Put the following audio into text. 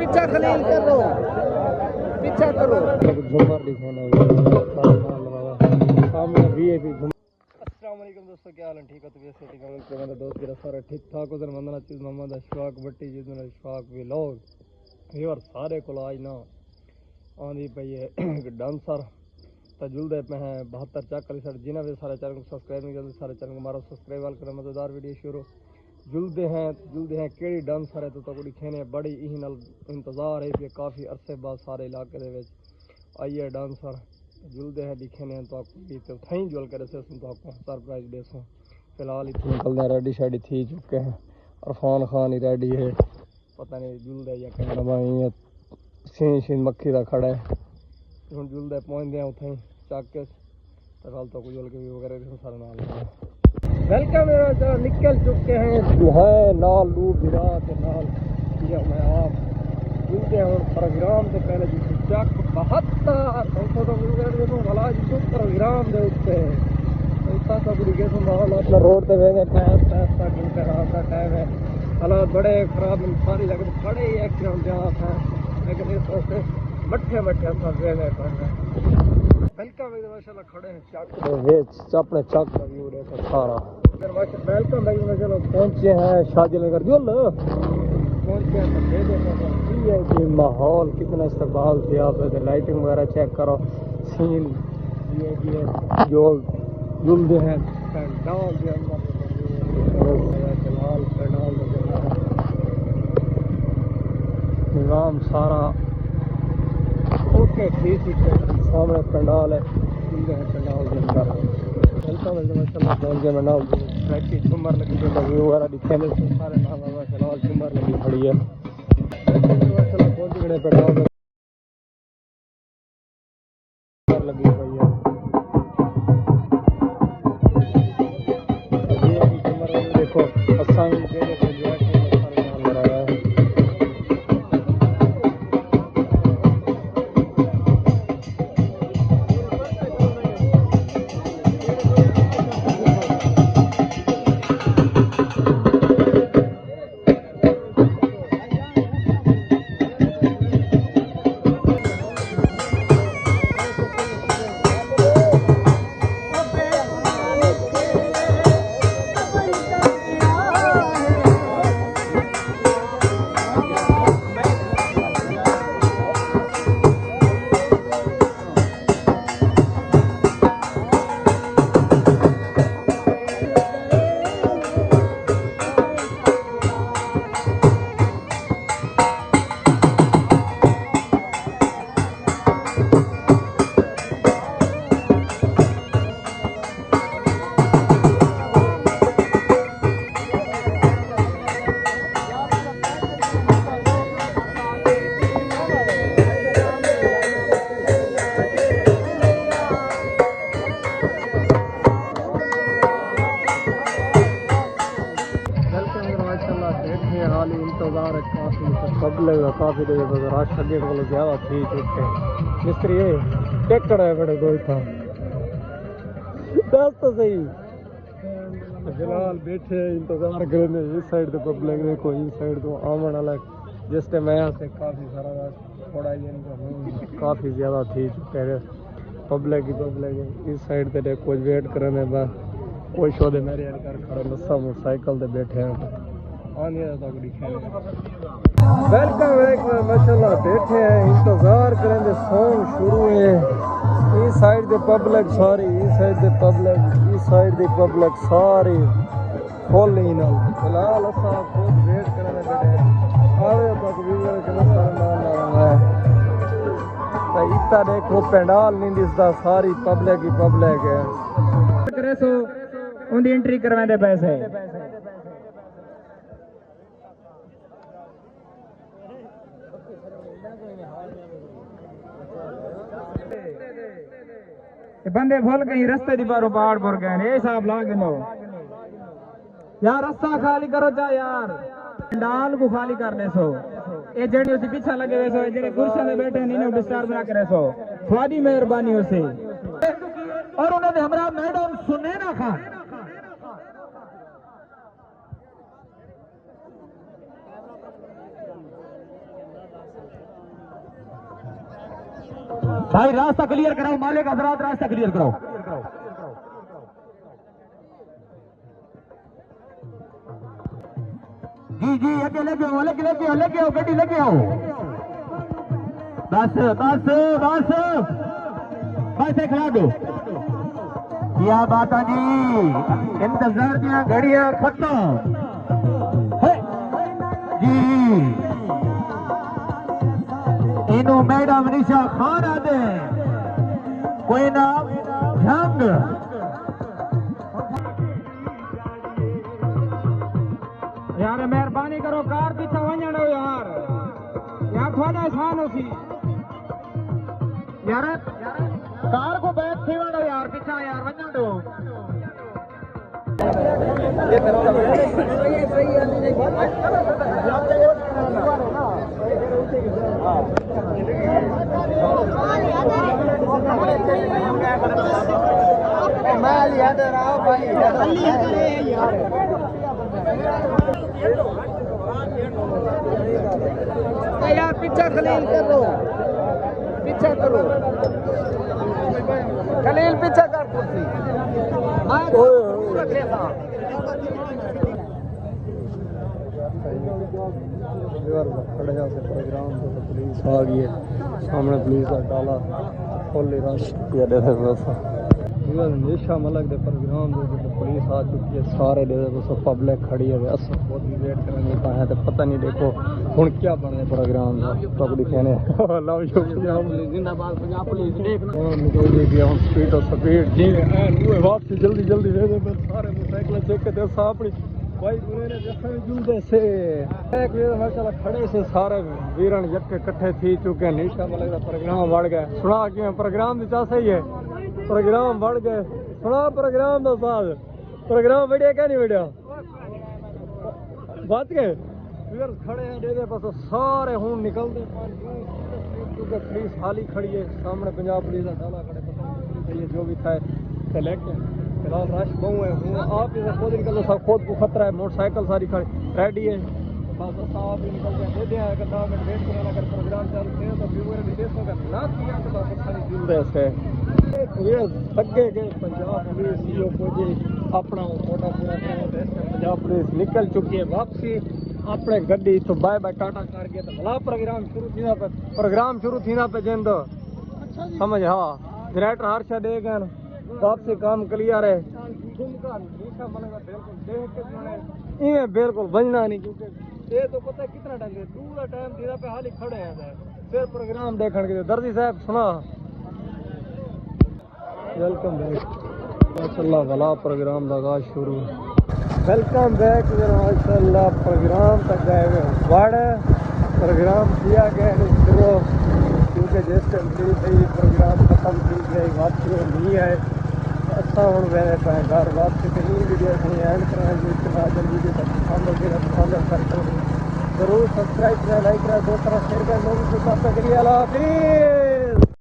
पीछा खलील करो, पीछा करो। झुमर दिखाना सामने वीआईपी झुमर। अस्सलाम वालेकुम दोस्तों, क्या हाल है? ठीक है? तबीयत से ठीक है? मेरा दोस्त मेरा सारा ठीक ठाक उधर मंदना चीज मोहम्मद अशफाक भट्टी जिसमें अशफाक व्लॉग और सारे को आज ना आंधी पई है डांसर जुलदे पे हैं 72 चक वाली साइड जिन्हें भी सारे चैनल को सब्सक्राइब नहीं करते सारे चैनल को मारो सब्सक्राइब वाल करें मजेदार वीडियो शुरू जुलदे हैं केड़ी डांसर है तो दिखेने बड़ी ही नल इंतजार है कि काफ़ी अरसे बाद सारे इलाके दे विच आइए डांसर जुलदे हैं दिखेने तो थी जुल कर तो सरप्राइज देसों फिलहाल इतने निकलते रेडी शेडी थी चुके हैं। अरफान खान ही रेडी है पता नहीं जुलदे या कहीं सीन मक्खी का खड़ा है हम जुलदे पहुँचते हैं उठे चक के गल तो कुछ के भी वगैरह सारे नाल वेलकम निकल चुके हैं जो है नाल लू गिरा के नाल किया मैं आप जुलते हैं और प्रोग्राम से पहले जिस चक 72 भला जिस प्रोग्राम दे उत्ते तो इतना सब तरीके से माहौल अपना रोड पे वेंगे पैस घंटे रात का टाइम है हालात बड़े खराब सारी जगह बड़े ही एक्सीडेंट जहाँ है लेकिन इस वक्त मट्ठे सब वेंगे वेलकम माशाल्लाह खड़े हैं चक अपने चक का व्यू देखो सारा वेलकम भाई चलो पहुंचे हैं शादी नगर जुल पहुंचे हैं तो माहौल कितना इस्तेमाल थे आप लाइटिंग वगैरह चेक करो सीन ये जो जुलदे हैं पंडाल के अंदर फिलहाल पंडाल निज़ाम सारा ओके ठीक है सामने पंडाल है पंडाल के अंदर पंडाल झूमर लगी व्यू वगैरह दिखे सारे फिलहाल झूमर लगी खड़ी है पहुंच गए पंडाल लगी हुई है ये झूमर देखो असाई इंतजार है काफ़ी देर रश अगे को ज़्यादा थी चुके मिस्त्री टेकड़ है बड़े दो था दस तो सही फिलहाल बैठे इंतजार करें इस साइड तो पब्लिक देखो इस साइड तो आमन वाला जिस टाइम आया से काफ़ी सारा थोड़ा काफ़ी ज़्यादा थी चुके हैं पब्लिक इस साइड पे देखो वेट करें बस कोई शो दे मेरे कर खड़े लस्सा मोटरसाइकिल से बैठे हैं वेलकम माशाल्लाह बैठे हैं इंतजार करेंगे सॉन्ग शुरू है इस साइड दे पब्लिक सारी इस साइड दे पब्लिक सारी फुल ही ना फिलहाल असा खुद वेट करने बैठे आवे तक वीडियो के है तो इतना देखो पंडाल नहीं दिसदा सारी पब्लिक ही पब्लिक है करे सो उनकी एंट्री करवाने पैसे बंदे भूल गई रस्ते दी बारो पहाड़ पर गए ये साहब ला गिनो यार रास्ता खाली करो जा यार पंडाल को खाली करने सो ये जेडी उसी पीछे लगे हुए सो जेडे कुर्सी में बैठे नहीं ने डिस्टर्ब ना करे सो स्वादी मेहरबानी उसे और उन्होंने हमरा मैडम सुने ना खान भाई रास्ता क्लियर कराओ, मालिक हजरात रास्ता क्लियर कराओ। जी जी अगे लेके आओ, लेके आओ गड्डी लेके आओ। बस बस बस बस खड़ा दो। क्या बात है जी, इंतजार दिया घड़ियां खत्म जी। इनो मैडम निशा खान आदे कोई ना जंग यार मेहरबानी करो कार पीछे वञण दो यार थोड़ा आसान होसी यार कार को बैक थी वणो यार पीछे यार वञण दो। यार पीछा खलील करो, पीछा करो खलील, पीछा कर कुर्सी प्रोग्राम पुलिस आ गई है, सामने पुलिस का डाला फुल रश निशा मलक दे प्रोग्राम दे पुलिस आ चुकी है, सारे दे पब्लिक खड़ी है, अस खुद भी वेट करने का है तो पता नहीं देखो हुन क्या बने प्रोग्राम का पब्लिक कहने लव यू जिंदाबाद पंजाब पुलिस देखना निकल गई हम स्पीड और स्पीड जी वापसी जल्दी जल्दी दे दे सारे मोटरसाइकिल चेक करते अपनी भाई बुरे ने जैसे जुलते से एक माशाल्लाह खड़े से सारे वीरन यक्के इकट्ठे थी चुके हैं। निशा मलक का प्रोग्राम बढ़ गया, सुना कि प्रोग्राम भी सही है, प्रोग्राम बढ़ गए, सुना प्रोग्राम तो साथ प्रोग्राम बढ़िया क्या नहीं बढ़िया बच गए फिर खड़े हैं दे बस सारे हूँ निकलते क्योंकि पुलिस हाली खड़ी है सामने पंजाब पुलिस का डाला खड़े पता जो भी था सेलेक्ट फिलहाल रश बहु है हूँ आप इसे खुद निकलो सब खुद को खतरा है, मोटरसाइकिल सारी खड़ी रेडी है बस आप ही निकल जाए दे अगर 10 मिनट वेट कराना अगर प्रोग्राम चालू है तो व्यूअर विदेशों का ना किया तो वापस सारी जुड़ है इससे ये थके गए पंजाब पुलिस यो कोई अपना मोटा पूरा पंजाब पुलिस निकल चुकी है वापसी अपने गड्डी तो बाय बाय टाटा करके तो भला प्रोग्राम शुरू थी ना पे जिंद समझ हाँ डायरेक्टर हर्षा दे गए वापसी काम क्लियर है इवें बिल्कुल बजना नहीं क्योंकि ये तो पता कितना टाइम पूरा टाइम दीदा पे हाल ही खड़े हैं फिर प्रोग्राम देखने के लिए दर्जी साहब सुना वेलकम बैक माशाल्लाह भला प्रोग्राम लगा शुरू वेलकम बैक माशाल्लाह प्रोग्राम तक गए बड़ा प्रोग्राम किया गया शुरू क्योंकि जिस टाइम प्रोग्राम खत्म की गई वापसी नहीं आए अच्छा हूँ मेरे घर वापसी कहीं वीडियो नहीं एंड करना वीडियो पसंद करते जरूर सब्सक्राइब करें लाइक करें दोस्तों शेयर करें लोगों के साथ